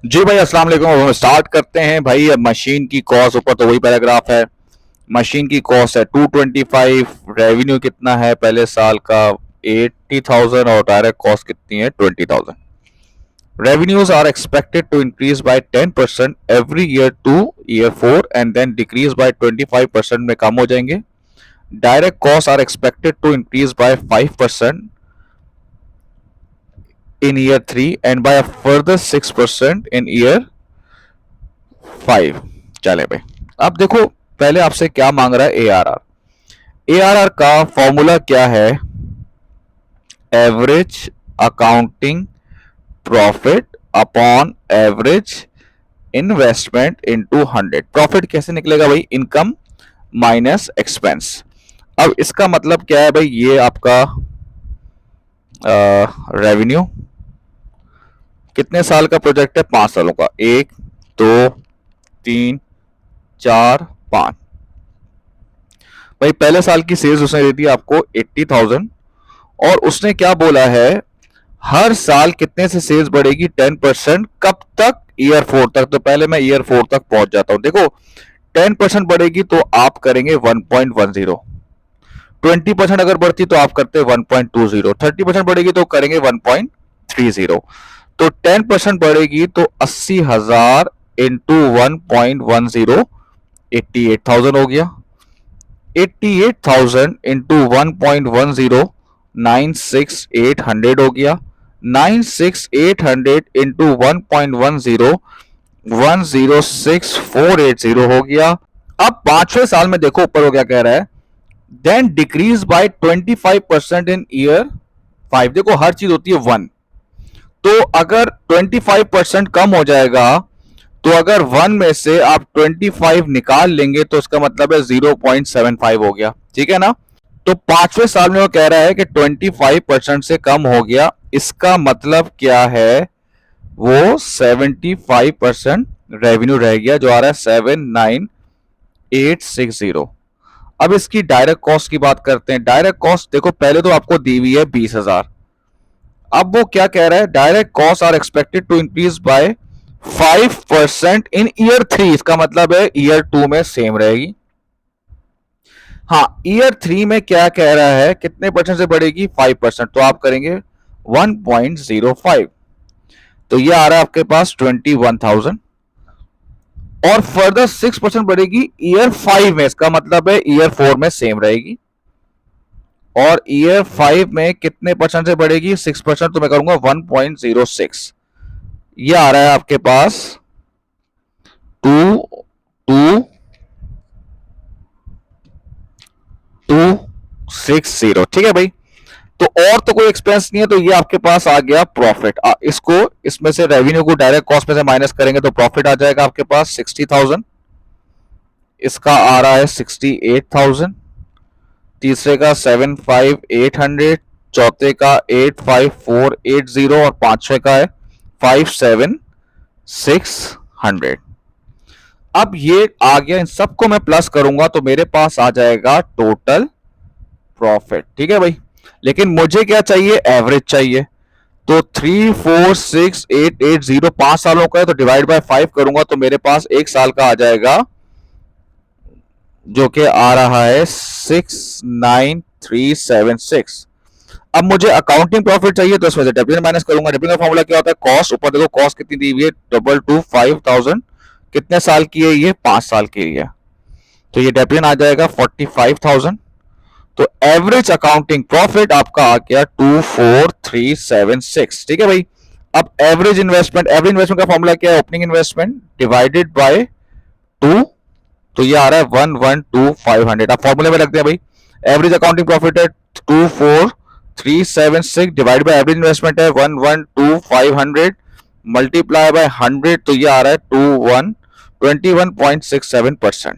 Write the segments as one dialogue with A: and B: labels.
A: जी भाई, अस्सलाम वालेकुम। अब हम स्टार्ट करते हैं भाई। अब मशीन की कॉस्ट ऊपर तो वही पैराग्राफ है। मशीन की कॉस्ट है 225। रेवेन्यू कितना है पहले साल का? 80,000। और डायरेक्ट कॉस्ट कितनी है? 20,000। Revenues are expected to increase by 10% every year to year 4 and then decrease by 25% में कम हो जाएंगे। Direct costs are expected to increase by 5% in year 3 and by a further 6% in year 5। चले भाई, अब देखो पहले आपसे क्या मांग रहा है। ARR का फॉर्मूला क्या है? Average accounting profit upon average investment into 100। Profit कैसे निकलेगा भाई? Income minus expense. अब इसका मतलब क्या है भाई? ये आपका रेवेन्यू कितने साल का प्रोजेक्ट है? 5 सालों का। 1 2 3 4 5। भाई पहले साल की सेल्स उसने दे दी आपको 80,000 और उसने क्या बोला है? हर साल कितने से सेल्स बढ़ेगी? 10%। कब तक? ईयर 4 तक। तो पहले मैं ईयर 4 तक पहुंच जाता हूं। देखो 10% बढ़ेगी तो आप करेंगे 1.10। 20% अगर बढ़ती तो आप करते 1.20। 30% बढ़ेगी तो करेंगे 1.30। तो 10% बढ़ेगी तो 80,000 इंटू 1.10 88,000 हो गया। 88,000 इंटू 1.10 96800 हो गया। 96800 इंटू 1.10 106480 हो गया। अब पांचवें साल में देखो ऊपर वो क्या कह रहा है? Then decrease by 25% in year 5। देखो हर चीज होती है 1। तो अगर 25% कम हो जाएगा तो अगर 1 में से आप 25 निकाल लेंगे तो उसका मतलब है 0.75 हो गया। ठीक है ना? तो पांचवें साल में वो कह रहा है कि 25% से कम हो गया। इसका मतलब क्या है? वो 75% रेवेन्यू रह गया जो आ रहा है 79860। अब इसकी डायरेक्ट कॉस्ट की बात करते हैं। डायरेक्ट कॉस्ट देखो पहले तो आपको दी हुई है 20,000। अब वो क्या कह रहा है? Direct cost are expected to increase by 5% in year 3। इसका मतलब है ईयर 2 में सेम रहेगी। हाँ, ईयर 3 में क्या कह रहा है? कितने परसेंट से बढ़ेगी? 5%। तो आप करेंगे 1.05। तो ये आ रहा है आपके पास 21,000। और फर्दर 6% बढ़ेगी ईयर 5 में। इसका मतलब है ईयर 4 में सेम रहेगी। और ईयर 5 में कितने परसेंट से बढ़ेगी? 6%। तो मैं करूंगा 1.06। ये आ रहा है आपके पास 2260। ठीक है भाई। तो और तो कोई एक्सपेंस नहीं है। तो ये आपके पास आ गया प्रॉफिट। इसको इसमें से रेवेन्यू को डायरेक्ट कॉस्ट में से माइनस करेंगे तो प्रॉफिट आ जाएगा आपके पास 60,000। इसका आ रहा है 68,000। तीसरे का 75,800। चौथे का 85,480 और पांचवे का है 57,600। अब ये आ गया। इन सबको मैं प्लस करूंगा तो मेरे पास आ जाएगा टोटल प्रॉफिट। ठीक है भाई। लेकिन मुझे क्या चाहिए? एवरेज चाहिए। तो 346880 5 सालों का है तो डिवाइड बाय 5 करूंगा तो मेरे पास एक साल का आ जाएगा जो कि आ रहा है 69376। अब मुझे अकाउंटिंग प्रॉफिट चाहिए तो इसमें से डब्ल्यू माइनस करूंगा। डब्ल्यू का फॉर्मूला क्या होता है? कॉस्ट। ऊपर देखो कॉस्ट कितनी दी हुई है? 225,000। कितने साल की है ये? 5 साल की है। तो ये डब्ल्यू आ जाएगा 45,000। तो एवरेज अकाउंटिंग प्रॉफिट आपका आ गया 24,376। ठीक है भाई। अब एवरेज इन्वेस्टमेंट का फॉर्मूला क्या है? Opening investment divided by 2। तो ये आ रहा है 112,500। आप फॉर्मूले में रखते हैं भाई। एवरेज अकाउंटिंग प्रॉफिट है 24,376 डिवाइड बाय एवरेज इन्वेस्टमेंट है 112,500 मल्टीप्लाई बाय 100। तो ये आ रहा है 21.67%।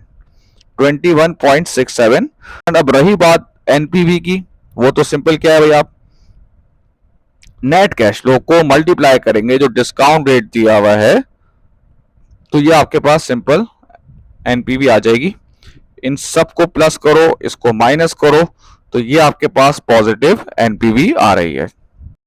A: 21.67। अब रही बात एनपीवी की, वो तो सिंपल क्या है भाई? आप नेट कैश फ्लो को मल्टीप्लाई करेंगे जो डिस्काउंट रेट दिया हुआ है तो ये आपके पास सिंपल एनपीवी आ जाएगी। इन सबको प्लस करो, इसको माइनस करो तो ये आपके पास पॉजिटिव एनपीवी आ रही है।